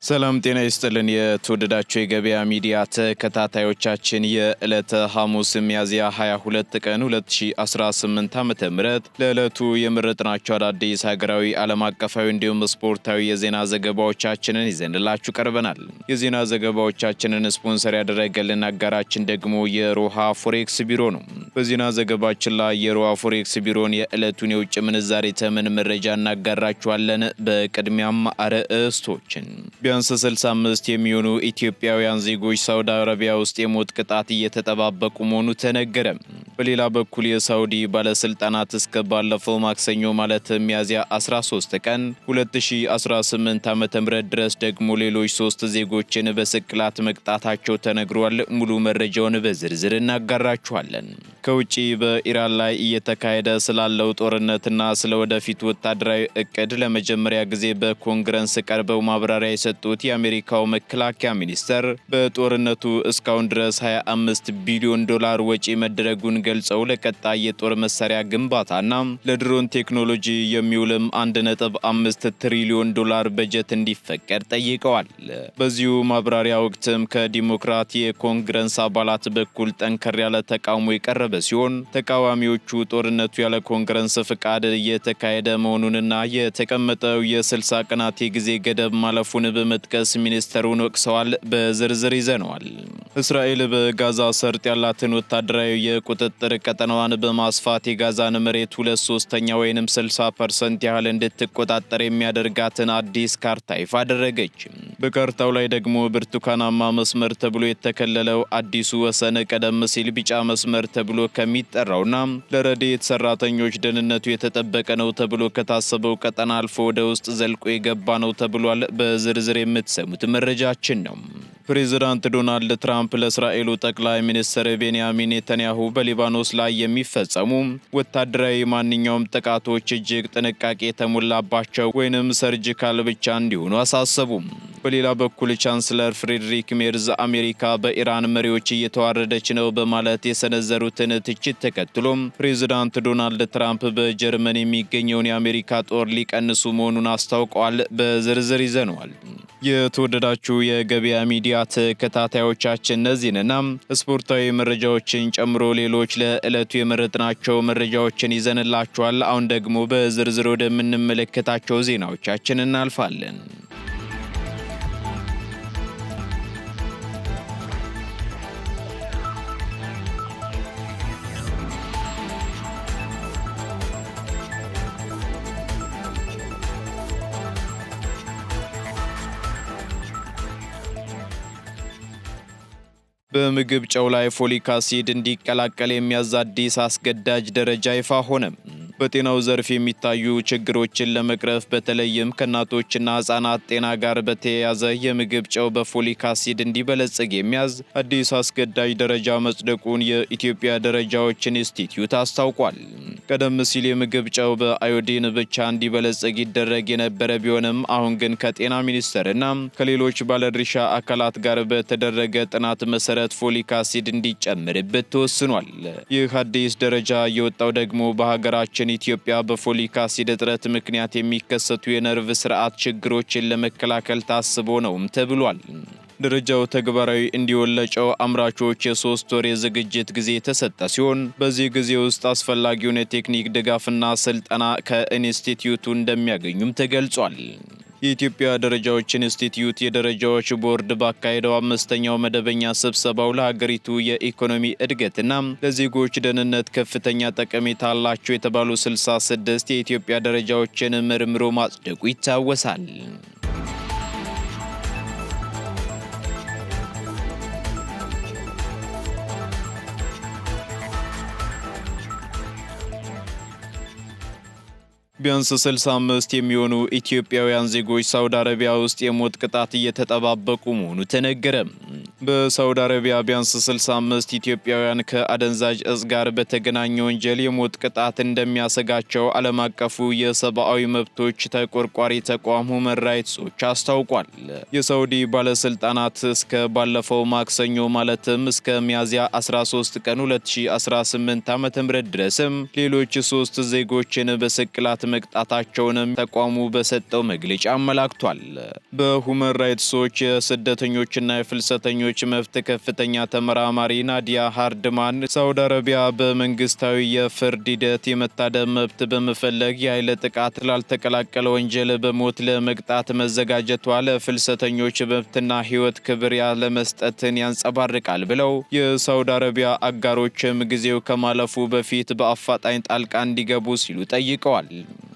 ሰላም ጤና ይስጥልን የተወደዳችሁ የገበያ ሚዲያ ተከታታዮቻችን የዕለተ ሐሙስ ሚያዝያ 22 ቀን 2018 ዓ.ም ለዕለቱ የመረጥናቸው አዳዲስ ሀገራዊ ዓለም አቀፋዊ እንዲሁም ስፖርታዊ የዜና ዘገባዎቻችንን ይዘንላችሁ ቀርበናል። የዜና ዘገባዎቻችንን ስፖንሰር ያደረገልን አጋራችን ደግሞ የሮሃ ፎሬክስ ቢሮ ነው። በዜና ዘገባችን ላይ የሮሃ ፎሬክስ ቢሮን የዕለቱን የውጭ ምንዛሬ ተመን መረጃ እናጋራችኋለን። በቅድሚያም አርዕስቶችን ቢያንስ 65 የሚሆኑ ኢትዮጵያውያን ዜጎች ሳውዲ አረቢያ ውስጥ የሞት ቅጣት እየተጠባበቁ መሆኑ ተነገረ። በሌላ በኩል የሳውዲ ባለስልጣናት እስከ ባለፈው ማክሰኞ ማለት ሚያዝያ 13 ቀን 2018 ዓ.ም ድረስ ደግሞ ሌሎች 3 ዜጎችን በስቅላት መቅጣታቸው ተነግሯል። ሙሉ መረጃውን በዝርዝር እናጋራችኋለን። ከውጪ በኢራን ላይ እየተካሄደ ስላለው ጦርነትና ስለወደፊት ወታደራዊ እቅድ ለመጀመሪያ ጊዜ በኮንግረስ ቀርበው ማብራሪያ የሰጡት የአሜሪካው መከላከያ ሚኒስተር በጦርነቱ እስካሁን ድረስ 25 ቢሊዮን ዶላር ወጪ መደረጉን ገልጸው ለቀጣይ የጦር መሳሪያ ግንባታና ለድሮን ቴክኖሎጂ የሚውልም 1.5 ትሪሊዮን ዶላር በጀት እንዲፈቀድ ጠይቀዋል። በዚሁ ማብራሪያ ወቅትም ከዲሞክራት የኮንግረስ አባላት በኩል ጠንከር ያለ ተቃውሞ የቀረበ ሲሆን ተቃዋሚዎቹ ጦርነቱ ያለ ኮንግረስ ፍቃድ እየተካሄደ መሆኑንና የተቀመጠው የ60 ቀናት የጊዜ ገደብ ማለፉን በመጥቀስ ሚኒስተሩን ወቅሰዋል። በዝርዝር ይዘነዋል። እስራኤል በጋዛ ሰርጥ ያላትን ወታደራዊ የቁጥጥር ቀጠናዋን በማስፋት የጋዛን መሬት 2/3 ወይንም 60% ያህል እንድትቆጣጠር የሚያደርጋትን አዲስ ካርታ ይፋ አደረገች። በካርታው ላይ ደግሞ ብርቱካናማ መስመር ተብሎ የተከለለው አዲሱ ወሰን ቀደም ሲል ቢጫ መስመር ተብሎ ከሚጠራውና ለረድኤት ሰራተኞች ደህንነቱ የተጠበቀ ነው ተብሎ ከታሰበው ቀጠና አልፎ ወደ ውስጥ ዘልቆ የገባ ነው ተብሏል። በዝርዝር የምትሰሙት መረጃችን ነው። ፕሬዝዳንት ዶናልድ ትራምፕ ለእስራኤሉ ጠቅላይ ሚኒስትር ቤንያሚን ኔታንያሁ በሊባኖስ ላይ የሚፈጸሙ ወታደራዊ ማንኛውም ጥቃቶች እጅግ ጥንቃቄ የተሞላባቸው ወይንም ሰርጂካል ብቻ እንዲሆኑ አሳሰቡ። በሌላ በኩል ቻንስለር ፍሬድሪክ ሜርዝ አሜሪካ በኢራን መሪዎች እየተዋረደች ነው በማለት የሰነዘሩትን ትችት ተከትሎም ፕሬዝዳንት ዶናልድ ትራምፕ በጀርመን የሚገኘውን የአሜሪካ ጦር ሊቀንሱ መሆኑን አስታውቀዋል። በዝርዝር ይዘነዋል። የተወደዳችሁ የገበያ ሚዲያ ተከታታዮቻችን እነዚህንና ስፖርታዊ መረጃዎችን ጨምሮ ሌሎች ለዕለቱ የመረጥናቸው መረጃዎችን ይዘንላችኋል። አሁን ደግሞ በዝርዝር ወደምንመለከታቸው ዜናዎቻችን እናልፋለን። በምግብ ጨው ላይ ፎሊክ አሲድ እንዲቀላቀል የሚያዝ አዲስ አስገዳጅ ደረጃ ይፋ ሆነ። በጤናው ዘርፍ የሚታዩ ችግሮችን ለመቅረፍ በተለይም ከእናቶችና ሕፃናት ጤና ጋር በተያያዘ የምግብ ጨው በፎሊክ አሲድ እንዲበለጽግ የሚያዝ አዲስ አስገዳጅ ደረጃ መጽደቁን የኢትዮጵያ ደረጃዎች ኢንስቲትዩት አስታውቋል። ቀደም ሲል የምግብ ጨው በአዮዲን ብቻ እንዲበለጽግ ይደረግ የነበረ ቢሆንም አሁን ግን ከጤና ሚኒስቴርና ከሌሎች ባለድርሻ አካላት ጋር በተደረገ ጥናት መሰረት ፎሊክ አሲድ እንዲጨምርበት ተወስኗል። ይህ አዲስ ደረጃ የወጣው ደግሞ በሀገራችን ኢትዮጵያ በፎሊክ አሲድ እጥረት ምክንያት የሚከሰቱ የነርቭ ስርዓት ችግሮችን ለመከላከል ታስቦ ነው ተብሏል። ደረጃው ተግባራዊ እንዲሆን ለጨው አምራቾች የ3 ወር የዝግጅት ጊዜ የተሰጠ ሲሆን በዚህ ጊዜ ውስጥ አስፈላጊውን የቴክኒክ ድጋፍና ስልጠና ከኢንስቲትዩቱ እንደሚያገኙም ተገልጿል። የኢትዮጵያ ደረጃዎች ኢንስቲትዩት የደረጃዎች ቦርድ ባካሄደው 5ኛው መደበኛ ስብሰባው ለሀገሪቱ የኢኮኖሚ እድገትና ለዜጎች ደህንነት ከፍተኛ ጠቀሜታ አላቸው የተባሉ 66 የኢትዮጵያ ደረጃዎችን መርምሮ ማጽደቁ ይታወሳል። ቢያንስ 65 የሚሆኑ ኢትዮጵያውያን ዜጎች ሳውዲ አረቢያ ውስጥ የሞት ቅጣት እየተጠባበቁ መሆኑ ተነገረ። በሳውዲ አረቢያ ቢያንስ 65 ኢትዮጵያውያን ከአደንዛዥ እጽ ጋር በተገናኘ ወንጀል የሞት ቅጣት እንደሚያሰጋቸው ዓለም አቀፉ የሰብአዊ መብቶች ተቆርቋሪ ተቋም ሁመን ራይትስ ዎች አስታውቋል። የሳውዲ ባለስልጣናት እስከ ባለፈው ማክሰኞ ማለትም እስከ ሚያዝያ 13 ቀን 2018 ዓ.ም ድረስም ሌሎች 3 ዜጎችን በስቅላት መቅጣታቸውንም ተቋሙ በሰጠው መግለጫ አመላክቷል። በሁመን ራይትስ ዎች የስደተኞችና የፍልሰተኞች መብት ከፍተኛ ተመራማሪ ናዲያ ሃርድማን ሳውዲ አረቢያ በመንግስታዊ የፍርድ ሂደት የመታደም መብት በመፈለግ የኃይል ጥቃት ላልተቀላቀለ ወንጀል በሞት ለመቅጣት መዘጋጀቷ ለፍልሰተኞች መብትና ሕይወት ክብር ያለመስጠትን ያንጸባርቃል ብለው የሳውዲ አረቢያ አጋሮችም ጊዜው ከማለፉ በፊት በአፋጣኝ ጣልቃ እንዲገቡ ሲሉ ጠይቀዋል።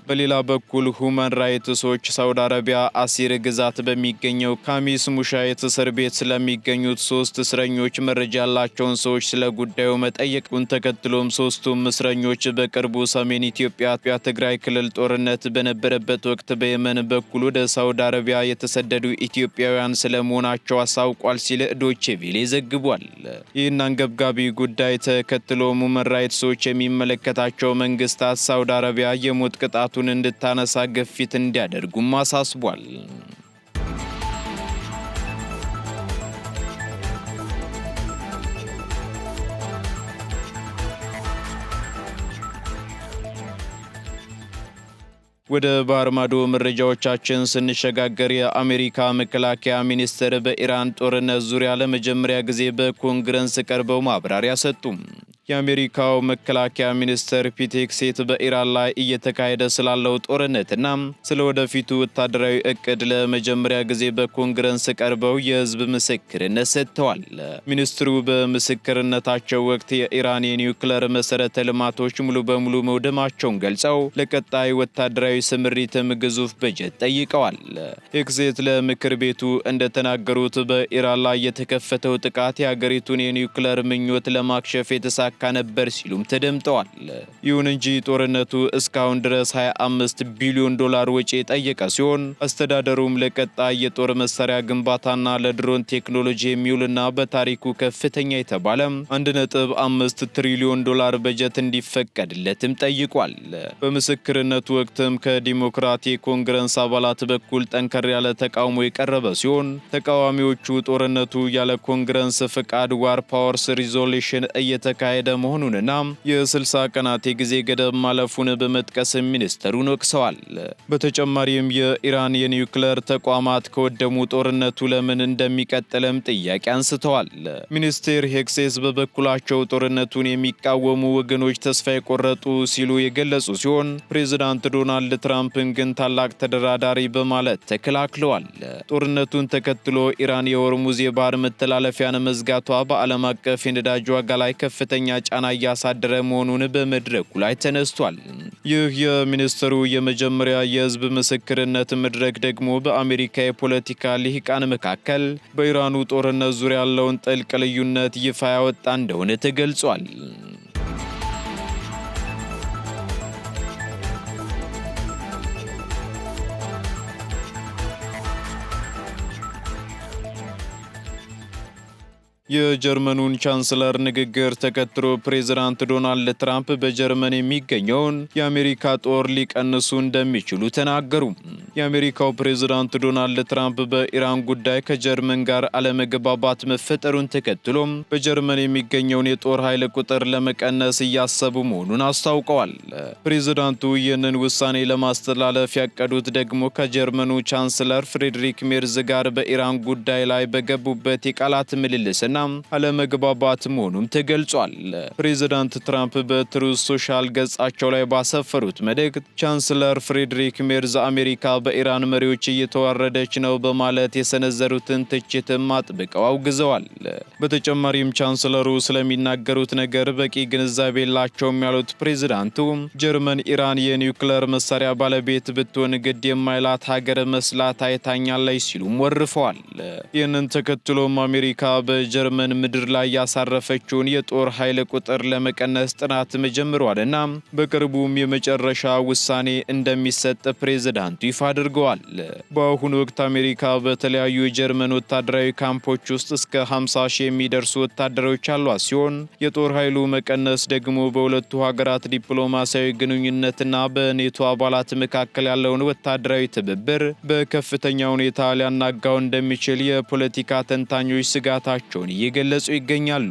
በሌላ በኩል ሁመን ራይትስ ዎች ሳውዲ አረቢያ አሲር ግዛት በሚገኘው ካሚስ ሙሻይት እስር ቤት ስለሚገኙት 3 እስረኞች መረጃ ያላቸውን ሰዎች ስለ ጉዳዩ መጠየቁን ተከትሎም 3ቱም እስረኞች በቅርቡ ሰሜን ኢትዮጵያ ትግራይ ክልል ጦርነት በነበረበት ወቅት በየመን በኩል ወደ ሳውዲ አረቢያ የተሰደዱ ኢትዮጵያውያን ስለመሆናቸው አሳውቋል ሲል ዶቼ ቬለ ዘግቧል። ይህን አንገብጋቢ ጉዳይ ተከትሎም ሁመን ራይትስ ዎች የሚመለከታቸው መንግስታት ሳውዲ አረቢያ የሞት ቅጣት እንድታነሳ ግፊት እንዲያደርጉም አሳስቧል። ወደ ባህር ማዶ መረጃዎቻችን ስንሸጋገር የአሜሪካ መከላከያ ሚኒስትር በኢራን ጦርነት ዙሪያ ለመጀመሪያ ጊዜ በኮንግረስ ቀርበው ማብራሪያ ሰጡ። የአሜሪካው መከላከያ ሚኒስትር ፒት ሄግሴት በኢራን ላይ እየተካሄደ ስላለው ጦርነትና ስለ ወደፊቱ ወታደራዊ እቅድ ለመጀመሪያ ጊዜ በኮንግረስ ቀርበው የህዝብ ምስክርነት ሰጥተዋል። ሚኒስትሩ በምስክርነታቸው ወቅት የኢራን የኒውክሌር መሰረተ ልማቶች ሙሉ በሙሉ መውደማቸውን ገልጸው ለቀጣይ ወታደራዊ ስምሪትም ግዙፍ በጀት ጠይቀዋል። ሄግሴት ለምክር ቤቱ እንደተናገሩት በኢራን ላይ የተከፈተው ጥቃት የሀገሪቱን የኒውክሌር ምኞት ለማክሸፍ የተሳካ ነበር ሲሉም ተደምጠዋል። ይሁን እንጂ ጦርነቱ እስካሁን ድረስ 25 ቢሊዮን ዶላር ወጪ የጠየቀ ሲሆን አስተዳደሩም ለቀጣይ የጦር መሳሪያ ግንባታና ለድሮን ቴክኖሎጂ የሚውልና በታሪኩ ከፍተኛ የተባለ 1.5 ትሪሊዮን ዶላር በጀት እንዲፈቀድለትም ጠይቋል። በምስክርነቱ ወቅትም ከዲሞክራቲክ ኮንግረስ አባላት በኩል ጠንከር ያለ ተቃውሞ የቀረበ ሲሆን ተቃዋሚዎቹ ጦርነቱ ያለ ኮንግረስ ፍቃድ ዋር ፓወርስ ሪዞሉሽን እየተካሄደ መሆኑንና የ60 ቀናት የጊዜ ገደብ ማለፉን በመጥቀስ ሚኒስተሩን ወቅሰዋል። በተጨማሪም የኢራን የኒውክሌር ተቋማት ከወደሙ ጦርነቱ ለምን እንደሚቀጥልም ጥያቄ አንስተዋል። ሚኒስትር ሄግሴት በበኩላቸው ጦርነቱን የሚቃወሙ ወገኖች ተስፋ የቆረጡ ሲሉ የገለጹ ሲሆን ፕሬዝዳንት ዶናልድ ትራምፕን ግን ታላቅ ተደራዳሪ በማለት ተከላክለዋል። ጦርነቱን ተከትሎ ኢራን የሆርሙዝ የባህር መተላለፊያን መዝጋቷ በዓለም አቀፍ የነዳጅ ዋጋ ላይ ከፍተኛ ጫና እያሳደረ መሆኑን በመድረኩ ላይ ተነስቷል። ይህ የሚኒስትሩ የመጀመሪያ የህዝብ ምስክርነት መድረክ ደግሞ በአሜሪካ የፖለቲካ ልሂቃን መካከል በኢራኑ ጦርነት ዙሪያ ያለውን ጥልቅ ልዩነት ይፋ ያወጣ እንደሆነ ተገልጿል። የጀርመኑን ቻንስለር ንግግር ተከትሎ ፕሬዝዳንት ዶናልድ ትራምፕ በጀርመን የሚገኘውን የአሜሪካ ጦር ሊቀንሱ እንደሚችሉ ተናገሩ። የአሜሪካው ፕሬዝዳንት ዶናልድ ትራምፕ በኢራን ጉዳይ ከጀርመን ጋር አለመግባባት መፈጠሩን ተከትሎም በጀርመን የሚገኘውን የጦር ኃይል ቁጥር ለመቀነስ እያሰቡ መሆኑን አስታውቀዋል። ፕሬዝዳንቱ ይህንን ውሳኔ ለማስተላለፍ ያቀዱት ደግሞ ከጀርመኑ ቻንስለር ፍሬድሪክ ሜርዝ ጋር በኢራን ጉዳይ ላይ በገቡበት የቃላት ምልልስና አለመግባባት መሆኑም ተገልጿል። ፕሬዝዳንት ትራምፕ በትሩዝ ሶሻል ገጻቸው ላይ ባሰፈሩት መልእክት ቻንስለር ፍሬድሪክ ሜርዝ አሜሪካ በኢራን መሪዎች እየተዋረደች ነው በማለት የሰነዘሩትን ትችትም አጥብቀው አውግዘዋል። በተጨማሪም ቻንስለሩ ስለሚናገሩት ነገር በቂ ግንዛቤ የላቸውም ያሉት ፕሬዝዳንቱ ጀርመን ኢራን የኒውክሌር መሳሪያ ባለቤት ብትሆን ግድ የማይላት ሀገር መስላ ታይታኛለች ሲሉም ወርፈዋል። ይህንን ተከትሎም አሜሪካ በጀርመን በጀርመን ምድር ላይ ያሳረፈችውን የጦር ኃይል ቁጥር ለመቀነስ ጥናት መጀመሯልና በቅርቡም የመጨረሻ ውሳኔ እንደሚሰጥ ፕሬዝዳንቱ ይፋ አድርገዋል። በአሁኑ ወቅት አሜሪካ በተለያዩ የጀርመን ወታደራዊ ካምፖች ውስጥ እስከ 50 ሺህ የሚደርሱ ወታደሮች ያሏት ሲሆን የጦር ኃይሉ መቀነስ ደግሞ በሁለቱ ሀገራት ዲፕሎማሲያዊ ግንኙነትና በኔቶ አባላት መካከል ያለውን ወታደራዊ ትብብር በከፍተኛ ሁኔታ ሊያናጋው እንደሚችል የፖለቲካ ተንታኞች ስጋታቸውን እየገለጹ ይገኛሉ።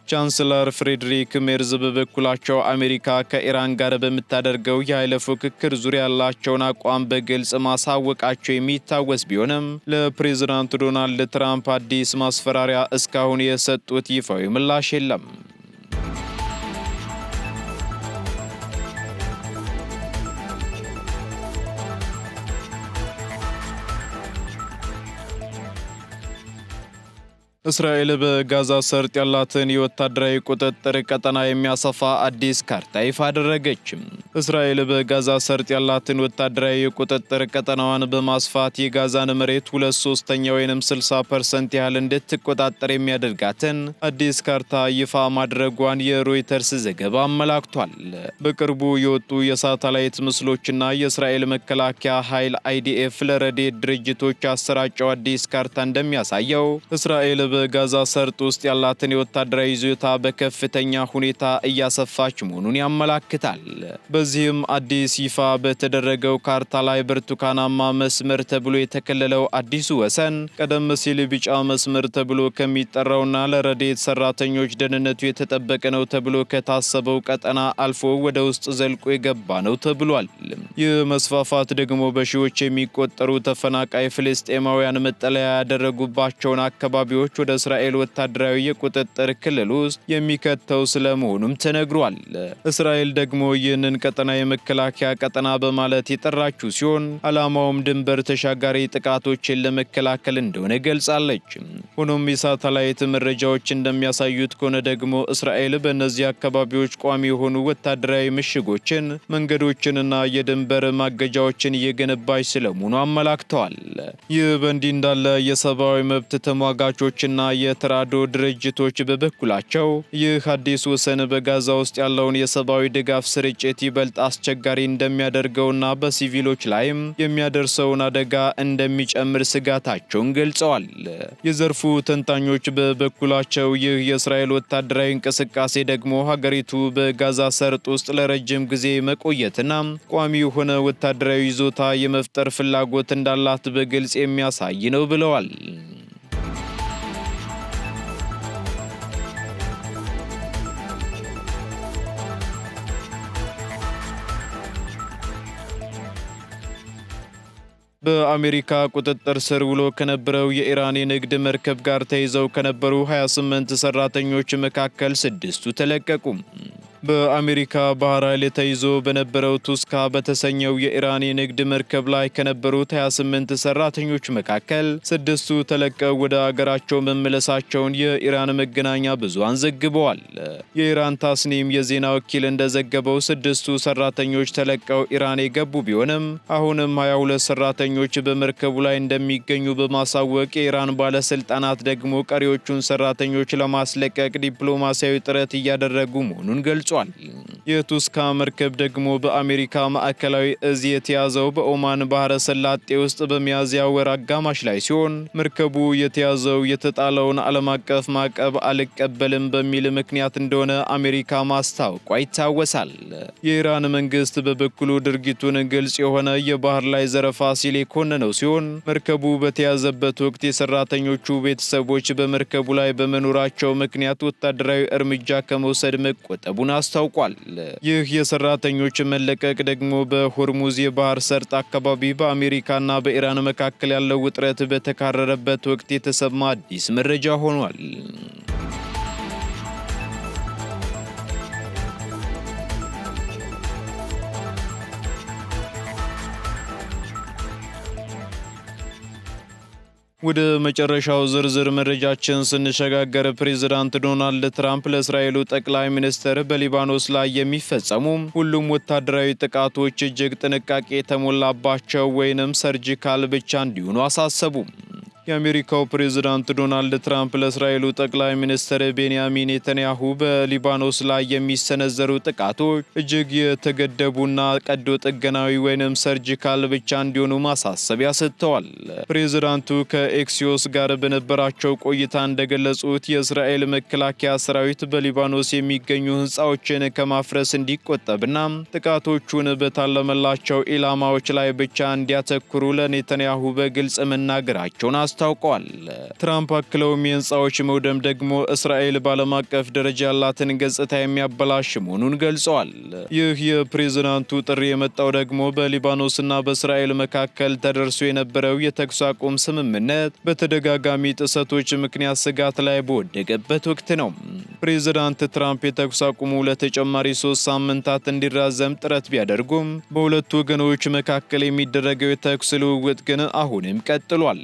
ቻንስለር ፍሬድሪክ ሜርዝ በበኩላቸው አሜሪካ ከኢራን ጋር በምታደርገው የኃይል ፉክክር ዙሪያ ያላቸውን አቋም በግልጽ ማሳወቃቸው የሚታወስ ቢሆንም ለፕሬዝዳንት ዶናልድ ትራምፕ አዲስ ማስፈራሪያ እስካሁን የሰጡት ይፋዊ ምላሽ የለም። እስራኤል በጋዛ ሰርጥ ያላትን የወታደራዊ ቁጥጥር ቀጠና የሚያሰፋ አዲስ ካርታ ይፋ አደረገች። እስራኤል በጋዛ ሰርጥ ያላትን ወታደራዊ የቁጥጥር ቀጠናዋን በማስፋት የጋዛን መሬት 2/3 ወይም 60% ያህል እንድትቆጣጠር የሚያደርጋትን አዲስ ካርታ ይፋ ማድረጓን የሮይተርስ ዘገባ አመላክቷል። በቅርቡ የወጡ የሳተላይት ምስሎችና የእስራኤል መከላከያ ኃይል IDF ለረድኤት ድርጅቶች ያሰራጨው አዲስ ካርታ እንደሚያሳየው እስራኤል በጋዛ ሰርጥ ውስጥ ያላትን የወታደራዊ ይዞታ በከፍተኛ ሁኔታ እያሰፋች መሆኑን ያመላክታል። በዚህም አዲስ ይፋ በተደረገው ካርታ ላይ ብርቱካናማ መስመር ተብሎ የተከለለው አዲሱ ወሰን ቀደም ሲል ቢጫ መስመር ተብሎ ከሚጠራውና ለረድኤት ሰራተኞች ደህንነቱ የተጠበቀ ነው ተብሎ ከታሰበው ቀጠና አልፎ ወደ ውስጥ ዘልቆ የገባ ነው ተብሏል። ይህ መስፋፋት ደግሞ በሺዎች የሚቆጠሩ ተፈናቃይ ፍልስጤማውያን መጠለያ ያደረጉባቸውን አካባቢዎች ወደ እስራኤል ወታደራዊ የቁጥጥር ክልል ውስጥ የሚከተው ስለመሆኑም ተነግሯል። እስራኤል ደግሞ ይህንን ቀጠና የመከላከያ ቀጠና በማለት የጠራችው ሲሆን ዓላማውም ድንበር ተሻጋሪ ጥቃቶችን ለመከላከል እንደሆነ ገልጻለች። ሆኖም የሳተላይት መረጃዎች እንደሚያሳዩት ከሆነ ደግሞ እስራኤል በእነዚህ አካባቢዎች ቋሚ የሆኑ ወታደራዊ ምሽጎችን፣ መንገዶችንና የድንበር ማገጃዎችን እየገነባች ስለመሆኑ አመላክተዋል። ይህ በእንዲህ እንዳለ የሰብአዊ መብት ተሟጋቾችና የተራድኦ ድርጅቶች በበኩላቸው ይህ አዲስ ወሰን በጋዛ ውስጥ ያለውን የሰብአዊ ድጋፍ ስርጭት ይበልጥ አስቸጋሪ እንደሚያደርገውና በሲቪሎች ላይም የሚያደርሰውን አደጋ እንደሚጨምር ስጋታቸውን ገልጸዋል። የዘርፉ ተንታኞች በበኩላቸው ይህ የእስራኤል ወታደራዊ እንቅስቃሴ ደግሞ ሀገሪቱ በጋዛ ሰርጥ ውስጥ ለረጅም ጊዜ መቆየትና ቋሚ የሆነ ወታደራዊ ይዞታ የመፍጠር ፍላጎት እንዳላት በግልጽ የሚያሳይ ነው ብለዋል። በአሜሪካ ቁጥጥር ስር ውሎ ከነበረው የኢራን የንግድ መርከብ ጋር ተይዘው ከነበሩ 28 ሰራተኞች መካከል 6ቱ ተለቀቁ። በአሜሪካ ባህር ኃይል ተይዞ በነበረው ቱስካ በተሰኘው የኢራን የንግድ መርከብ ላይ ከነበሩት 28 ሰራተኞች መካከል 6ቱ ተለቀው ወደ አገራቸው መመለሳቸውን የኢራን መገናኛ ብዙሃን ዘግበዋል። የኢራን ታስኒም የዜና ወኪል እንደዘገበው 6ቱ ሰራተኞች ተለቀው ኢራን የገቡ ቢሆንም አሁንም 22 ሰራተኞች በመርከቡ ላይ እንደሚገኙ በማሳወቅ የኢራን ባለስልጣናት ደግሞ ቀሪዎቹን ሰራተኞች ለማስለቀቅ ዲፕሎማሲያዊ ጥረት እያደረጉ መሆኑን ገልጿል። የቱስካ መርከብ ደግሞ በአሜሪካ ማዕከላዊ እዝ የተያዘው በኦማን ባህረ ሰላጤ ውስጥ በሚያዝያ ወር አጋማሽ ላይ ሲሆን መርከቡ የተያዘው የተጣለውን ዓለም አቀፍ ማዕቀብ አልቀበልም በሚል ምክንያት እንደሆነ አሜሪካ ማስታወቋ ይታወሳል። የኢራን መንግስት በበኩሉ ድርጊቱን ግልጽ የሆነ የባህር ላይ ዘረፋ ሲል የኮነነው ሲሆን መርከቡ በተያዘበት ወቅት የሰራተኞቹ ቤተሰቦች በመርከቡ ላይ በመኖራቸው ምክንያት ወታደራዊ እርምጃ ከመውሰድ መቆጠቡን አስታውቋል። ይህ የሰራተኞች መለቀቅ ደግሞ በሆርሙዝ የባህር ሰርጥ አካባቢ በአሜሪካና በኢራን መካከል ያለው ውጥረት በተካረረበት ወቅት የተሰማ አዲስ መረጃ ሆኗል። ወደ መጨረሻው ዝርዝር መረጃችን ስንሸጋገር ፕሬዝዳንት ዶናልድ ትራምፕ ለእስራኤሉ ጠቅላይ ሚኒስትር በሊባኖስ ላይ የሚፈጸሙ ሁሉም ወታደራዊ ጥቃቶች እጅግ ጥንቃቄ የተሞላባቸው ወይንም ሰርጂካል ብቻ እንዲሆኑ አሳሰቡ። የአሜሪካው ፕሬዝዳንት ዶናልድ ትራምፕ ለእስራኤሉ ጠቅላይ ሚኒስትር ቤንያሚን ኔታንያሁ በሊባኖስ ላይ የሚሰነዘሩ ጥቃቶች እጅግ የተገደቡና ቀዶ ጥገናዊ ወይንም ሰርጂካል ብቻ እንዲሆኑ ማሳሰቢያ ሰጥተዋል። ፕሬዝዳንቱ ከኤክሲዮስ ጋር በነበራቸው ቆይታ እንደገለጹት የእስራኤል መከላከያ ሰራዊት በሊባኖስ የሚገኙ ህንፃዎችን ከማፍረስ እንዲቆጠብና ጥቃቶቹን በታለመላቸው ኢላማዎች ላይ ብቻ እንዲያተኩሩ ለኔታንያሁ በግልጽ መናገራቸውን አስታውቀዋል። ትራምፕ አክለውም የህንፃዎች መውደም ደግሞ እስራኤል በዓለም አቀፍ ደረጃ ያላትን ገጽታ የሚያበላሽ መሆኑን ገልጸዋል። ይህ የፕሬዝዳንቱ ጥሪ የመጣው ደግሞ በሊባኖስና በእስራኤል መካከል ተደርሶ የነበረው የተኩስ አቁም ስምምነት በተደጋጋሚ ጥሰቶች ምክንያት ስጋት ላይ በወደቀበት ወቅት ነው። ፕሬዝዳንት ትራምፕ የተኩስ አቁሙ ለተጨማሪ 3 ሳምንታት እንዲራዘም ጥረት ቢያደርጉም በሁለቱ ወገኖች መካከል የሚደረገው የተኩስ ልውውጥ ግን አሁንም ቀጥሏል።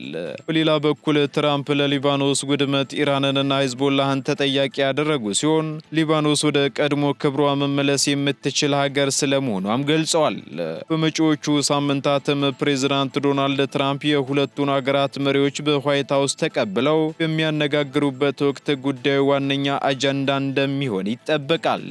በሌላ በኩል ትራምፕ ለሊባኖስ ውድመት ኢራንንና ሂዝቦላህን ተጠያቂ ያደረጉ ሲሆን ሊባኖስ ወደ ቀድሞ ክብሯ መመለስ የምትችል ሀገር ስለመሆኗም ገልጸዋል። በመጪዎቹ ሳምንታትም ፕሬዝዳንት ዶናልድ ትራምፕ የሁለቱን ሀገራት መሪዎች በዋይት ሀውስ ተቀብለው በሚያነጋግሩበት ወቅት ጉዳዩ ዋነኛ አጀንዳ እንደሚሆን ይጠበቃል።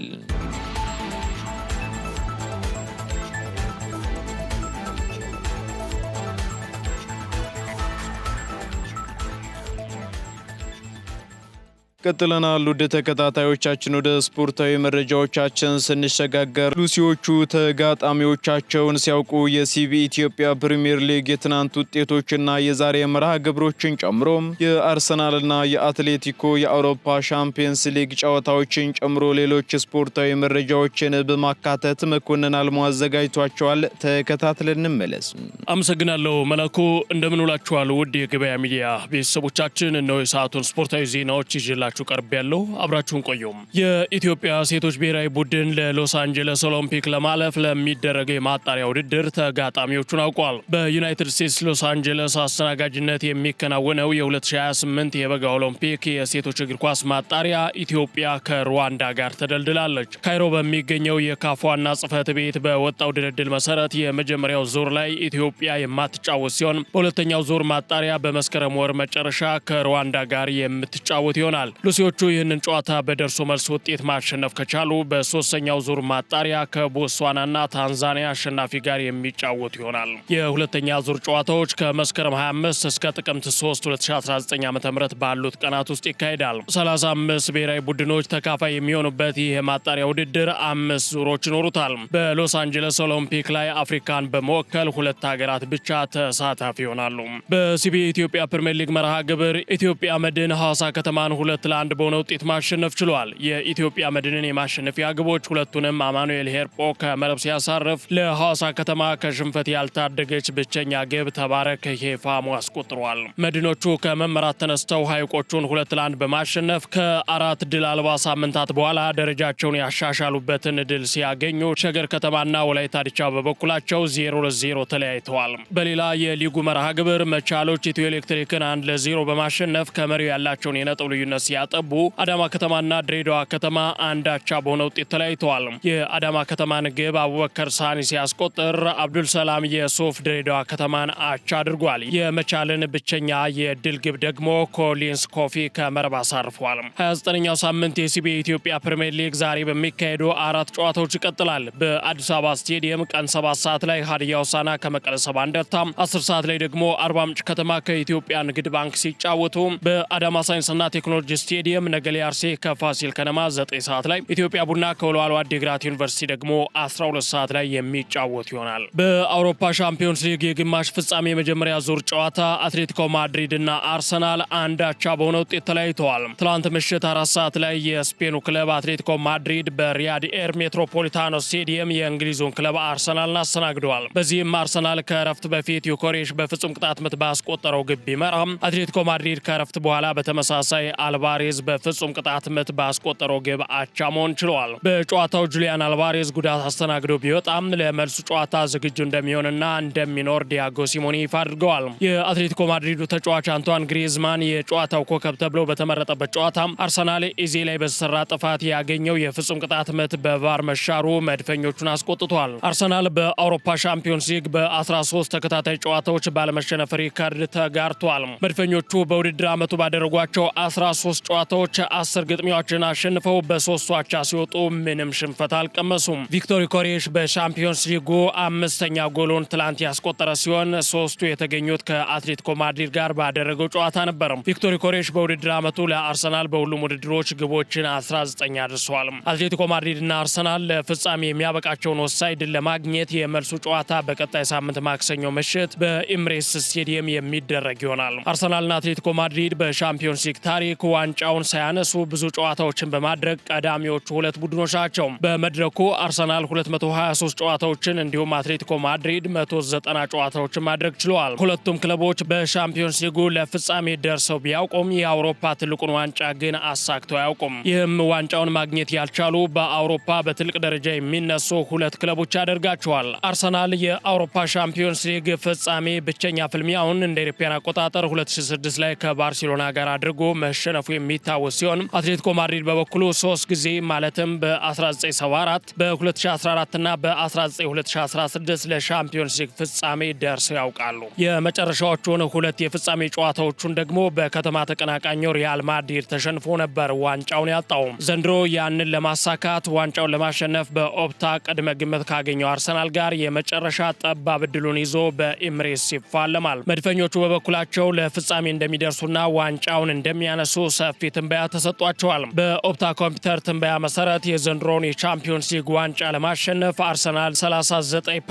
ቀጥለናል። ውድ ተከታታዮቻችን ወደ ስፖርታዊ መረጃዎቻችን ስንሸጋገር ሉሲዎቹ ተጋጣሚዎቻቸውን ሲያውቁ የሲቢ ኢትዮጵያ ፕሪሚየር ሊግ የትናንት ውጤቶችና የዛሬ መርሃ ግብሮችን ጨምሮ የአርሰናልና የአትሌቲኮ የአውሮፓ ሻምፒየንስ ሊግ ጨዋታዎችን ጨምሮ ሌሎች ስፖርታዊ መረጃዎችን በማካተት መኮንን አልሞ አዘጋጅቷቸዋል። ተከታትለን እንመለስ። አመሰግናለሁ መላኩ። እንደምንውላችኋል ውድ የገበያ ሚዲያ ቤተሰቦቻችን፣ እነሆ የሰዓቱን ስፖርታዊ ዜናዎች ይዤላችሁ ቀርብ ያለው አብራችሁን ቆዩም። የኢትዮጵያ ሴቶች ብሔራዊ ቡድን ለሎስ አንጀለስ ኦሎምፒክ ለማለፍ ለሚደረገው የማጣሪያ ውድድር ተጋጣሚዎቹን አውቋል። በዩናይትድ ስቴትስ ሎስ አንጀለስ አስተናጋጅነት የሚከናወነው የ2028 የበጋ ኦሎምፒክ የሴቶች እግር ኳስ ማጣሪያ ኢትዮጵያ ከሩዋንዳ ጋር ተደልድላለች። ካይሮ በሚገኘው የካፍ ዋና ጽሕፈት ቤት በወጣው ድልድል መሰረት የመጀመሪያው ዙር ላይ ኢትዮጵያ የማትጫወት ሲሆን በሁለተኛው ዙር ማጣሪያ በመስከረም ወር መጨረሻ ከሩዋንዳ ጋር የምትጫወት ይሆናል። ሉሲዎቹ ይህንን ጨዋታ በደርሶ መልስ ውጤት ማሸነፍ ከቻሉ በሶስተኛው ዙር ማጣሪያ ከቦትስዋናና ታንዛኒያ አሸናፊ ጋር የሚጫወቱ ይሆናል። የሁለተኛ ዙር ጨዋታዎች ከመስከረም 25 እስከ ጥቅምት 3 2019 ዓ.ም ባሉት ቀናት ውስጥ ይካሄዳል። 35 ብሔራዊ ቡድኖች ተካፋይ የሚሆኑበት ይህ የማጣሪያ ውድድር 5 ዙሮች ይኖሩታል። በሎስ አንጀለስ ኦሎምፒክ ላይ አፍሪካን በመወከል 2 ሀገራት ብቻ ተሳታፊ ይሆናሉ። በሲቢ ኢትዮጵያ ፕሪሚየር ሊግ መርሃ ግብር ኢትዮጵያ መድን ሐዋሳ ከተማን 2-1 በሆነ ውጤት ማሸነፍ ችሏል። የኢትዮጵያ መድንን የማሸነፊያ ግቦች ሁለቱንም አማኑኤል ሄርጶ ከመረብ ሲያሳርፍ ለሐዋሳ ከተማ ከሽንፈት ያልታደገች ብቸኛ ግብ ተባረክ ሄፋሙ አስቆጥሯል። መድኖቹ ከመመራት ተነስተው ሐይቆቹን 2-1 በማሸነፍ ከ4 ድል አልባ ሳምንታት በኋላ ደረጃቸውን ያሻሻሉበትን ድል ሲያገኙ፣ ሸገር ከተማና ወላይታ ዲቻ በበኩላቸው 0-0 ተለያይተዋል። በሌላ የሊጉ መርሃ ግብር መቻሎች ኢትዮ ኤሌክትሪክን 1-0 በማሸነፍ ከመሪው ያላቸውን የነጥብ ልዩነት ሲያጠቡ፣ አዳማ ከተማና ድሬዳዋ ከተማ አንዳቻ በሆነ ውጤት ተለያይተዋል። የአዳማ ከተማን ግብ አቡበከር ሳኒ ሲያስቆጥር፣ አብዱል ሰላም የሱፍ ድሬዳዋ ከተማን አቻ አድርጓል። የመቻልን ብቸኛ የድል ግብ ደግሞ ኮሊንስ ኮፊ ከመረብ አሳርፏል። 29ኛው ሳምንት የሲቢ ኢትዮጵያ ፕሪሚየር ሊግ ዛሬ በሚካሄዱ 4 ጨዋታዎች ይቀጥላል። በአዲስ አበባ ስቴዲየም ቀን 7 ሰዓት ላይ ሀዲያ ሆሳዕና ከመቀለ ሰባ እንደርታ፣ 10 ሰዓት ላይ ደግሞ አርባ ምንጭ ከተማ ከኢትዮጵያ ንግድ ባንክ ሲጫወቱ፣ በአዳማ ሳይንስና ቴክኖሎጂ ስቴዲየም ነገሌ አርሴ ከፋሲል ከነማ 9 ሰዓት ላይ፣ ኢትዮጵያ ቡና ከወልዋሎ ዓዲግራት ዩኒቨርሲቲ ደግሞ 12 ሰዓት ላይ የሚጫወት ይሆናል። በአውሮፓ ሻምፒዮንስ ሊግ የግማሽ ፍጻሜ የመጀመሪያ ዙር ጨዋታ አትሌቲኮ ማድሪድ እና አርሰናል አንዳቻ በሆነ ውጤት ተለያይተዋል። ትላንት ምሽት 4 ሰዓት ላይ የስፔኑ ክለብ አትሌቲኮ ማድሪድ በሪያድ ኤር ሜትሮፖሊታኖ ስቴዲየም የእንግሊዙን ክለብ አርሰናልን አስተናግደዋል። በዚህም አርሰናል ከረፍት በፊት ዩኮሬሽ በፍጹም ቅጣት ምት ባስቆጠረው ግብ ቢመራም አትሌቲኮ ማድሪድ ከረፍት በኋላ በተመሳሳይ አልቫ አልቫሬዝ በፍጹም ቅጣት ምት ባስቆጠረው ግብ አቻ መሆን ችሏል። በጨዋታው ጁሊያን አልቫሬዝ ጉዳት አስተናግዶ ቢወጣም ለመልሱ ጨዋታ ዝግጁ እንደሚሆንና እንደሚኖር ዲያጎ ሲሞኔ ይፋ አድርገዋል። የአትሌቲኮ ማድሪዱ ተጫዋች አንቷን ግሪዝማን የጨዋታው ኮከብ ተብሎ በተመረጠበት ጨዋታ አርሰናል ኢዜ ላይ በተሰራ ጥፋት ያገኘው የፍጹም ቅጣት ምት በቫር መሻሩ መድፈኞቹን አስቆጥቷል። አርሰናል በአውሮፓ ሻምፒዮንስ ሊግ በ13 ተከታታይ ጨዋታዎች ባለመሸነፍ ሪከርድ ተጋርቷል። መድፈኞቹ በውድድር ዓመቱ ባደረጓቸው 13 ጨዋታዎች 10 ግጥሚያዎችን አሸንፈው በ3 አቻ ሲወጡ ምንም ሽንፈት አልቀመሱም። ቪክቶር ኮሬሽ በሻምፒዮንስ ሊጉ 5ኛ ጎሉን ትላንት ያስቆጠረ ሲሆን 3ቱ የተገኙት ከአትሌቲኮ ማድሪድ ጋር ባደረገው ጨዋታ ነበር። ቪክቶር ኮሬሽ በውድድር ዓመቱ ለአርሰናል በሁሉም ውድድሮች ግቦችን 19 አድርሰዋል። አትሌቲኮ ማድሪድና አርሰናል ለፍጻሜ የሚያበቃቸውን ወሳኝ ድል ለማግኘት የመልሱ ጨዋታ በቀጣይ ሳምንት ማክሰኞ ምሽት በኤምሬትስ ስቴዲየም የሚደረግ ይሆናል። አርሰናልና አትሌቲኮ ማድሪድ በሻምፒዮንስ ሊግ ታሪክ ዋንጫውን ሳያነሱ ብዙ ጨዋታዎችን በማድረግ ቀዳሚዎቹ ሁለት ቡድኖች ናቸው። በመድረኩ አርሰናል 223 ጨዋታዎችን እንዲሁም አትሌቲኮ ማድሪድ 190 ጨዋታዎችን ማድረግ ችለዋል። ሁለቱም ክለቦች በሻምፒዮንስ ሊጉ ለፍጻሜ ደርሰው ቢያውቁም የአውሮፓ ትልቁን ዋንጫ ግን አሳክተው አያውቁም። ይህም ዋንጫውን ማግኘት ያልቻሉ በአውሮፓ በትልቅ ደረጃ የሚነሱ ሁለት ክለቦች ያደርጋቸዋል። አርሰናል የአውሮፓ ሻምፒዮንስ ሊግ ፍጻሜ ብቸኛ ፍልሚያውን እንደ አውሮፓውያን አቆጣጠር 2006 ላይ ከባርሴሎና ጋር አድርጎ መሸነፉ የሚታወስ ሲሆን አትሌቲኮ ማድሪድ በበኩሉ 3 ጊዜ ማለትም በ1974 በ2014 እና በ1916 ለሻምፒዮንስ ሊግ ፍጻሜ ደርሰው ያውቃሉ። የመጨረሻዎቹን ሁለት የፍጻሜ ጨዋታዎቹን ደግሞ በከተማ ተቀናቃኙ ሪያል ማድሪድ ተሸንፎ ነበር ዋንጫውን ያጣው። ዘንድሮ ያንን ለማሳካት ዋንጫውን ለማሸነፍ በኦፕታ ቅድመ ግምት ካገኘው አርሰናል ጋር የመጨረሻ ጠባብ ዕድሉን ይዞ በኤምሬትስ ይፋለማል። መድፈኞቹ በበኩላቸው ለፍጻሜ እንደሚደርሱና ዋንጫውን እንደሚያነሱ ሰፊ ትንበያ ተሰጥቷቸዋል። በኦፕታ ኮምፒውተር ትንበያ መሰረት የዘንድሮውን የቻምፒዮንስ ሊግ ዋንጫ ለማሸነፍ አርሰናል 39%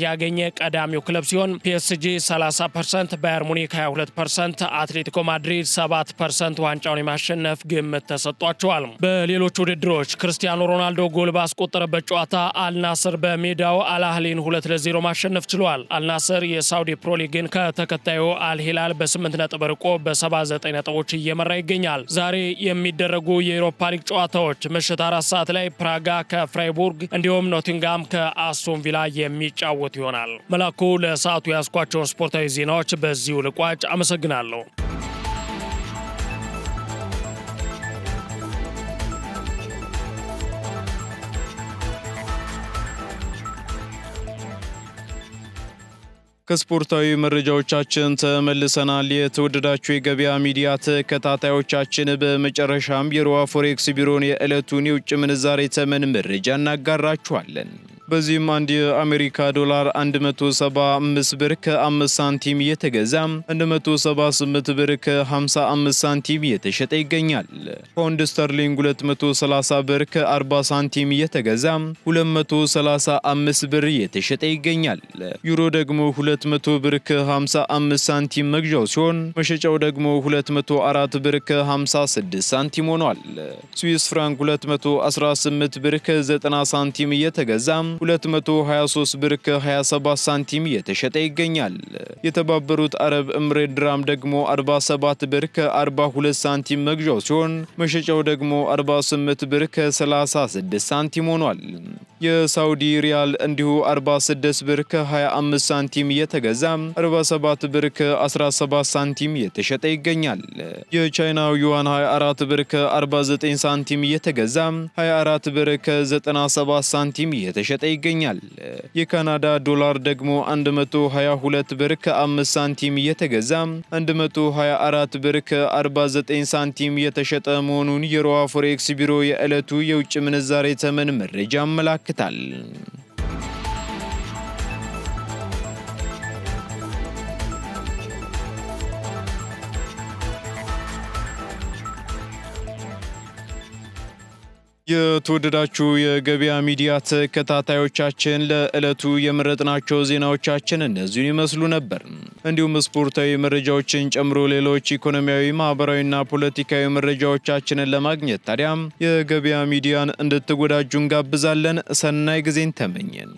ያገኘ ቀዳሚው ክለብ ሲሆን ፒኤስጂ 30%፣ ባየር ሙኒክ 22%፣ አትሌቲኮ ማድሪድ 7% ዋንጫውን የማሸነፍ ግምት ተሰጥቷቸዋል። በሌሎች ውድድሮች ክርስቲያኖ ሮናልዶ ጎል ባስቆጠረበት ጨዋታ አልናስር በሜዳው አልአህሊን 2-0 ማሸነፍ ችሏል። አልናስር የሳውዲ ፕሮ ሊግን ከተከታዩ አልሂላል በ8 ነጥብ ርቆ በ79 ነጥቦች እየመራ ይገኛል። ዛሬ የሚደረጉ የአውሮፓ ሊግ ጨዋታዎች ምሽት 4 ሰዓት ላይ ፕራጋ ከፍራይቡርግ እንዲሁም ኖቲንጋም ከአስቶን ቪላ የሚጫወቱ ይሆናል። መላኩ ለሰዓቱ ያስኳቸውን ስፖርታዊ ዜናዎች በዚሁ ልቋጭ። አመሰግናለሁ። ከስፖርታዊ መረጃዎቻችን ተመልሰናል። የተወደዳችሁ የገበያ ሚዲያ ተከታታዮቻችን፣ በመጨረሻም የሮሃ ፎሬክስ ቢሮን የዕለቱን የውጭ ምንዛሬ ተመን መረጃ እናጋራችኋለን። በዚህም አንድ የአሜሪካ ዶላር 175 ብር ከ5 ሳንቲም እየተገዛ 178 ብር ከ55 ሳንቲም እየተሸጠ ይገኛል። ፓውንድ ስተርሊንግ 230 ብር ከ40 ሳንቲም እየተገዛ 235 ብር እየተሸጠ ይገኛል። ዩሮ ደግሞ 200 ብር ከ55 ሳንቲም መግዣው ሲሆን መሸጫው ደግሞ 204 ብር ከ56 ሳንቲም ሆኗል። ስዊስ ፍራንክ 218 ብር ከ90 ሳንቲም እየተገዛ 223 ብር ከ27 ሳንቲም እየተሸጠ ይገኛል። የተባበሩት አረብ ኤምሬት ድራም ደግሞ 47 ብር ከ42 ሳንቲም መግዣው ሲሆን መሸጫው ደግሞ 48 ብር ከ36 ሳንቲም ሆኗል። የሳውዲ ሪያል እንዲሁ 46 ብር ከ25 ሳንቲም እየተገዛ 47 ብር ከ17 ሳንቲም እየተሸጠ ይገኛል። የቻይናው ዩዋን 24 ብር ከ49 ሳንቲም እየተገዛ 24 ብር ከ97 ሳንቲም እየተሸጠ ይገኛል። የካናዳ ዶላር ደግሞ 122 ብር ከ5 ሳንቲም እየተገዛ 124 ብር ከ49 ሳንቲም እየተሸጠ መሆኑን የሮሃ ፎሬክስ ቢሮ የዕለቱ የውጭ ምንዛሬ ተመን መረጃ ያመላክታል። የተወደዳችሁ የገበያ ሚዲያ ተከታታዮቻችን ለዕለቱ የመረጥናቸው ዜናዎቻችን እነዚህን ይመስሉ ነበር። እንዲሁም ስፖርታዊ መረጃዎችን ጨምሮ ሌሎች ኢኮኖሚያዊ፣ ማህበራዊና ፖለቲካዊ መረጃዎቻችንን ለማግኘት ታዲያም የገበያ ሚዲያን እንድትወዳጁ እንጋብዛለን። ሰናይ ጊዜን ተመኘን።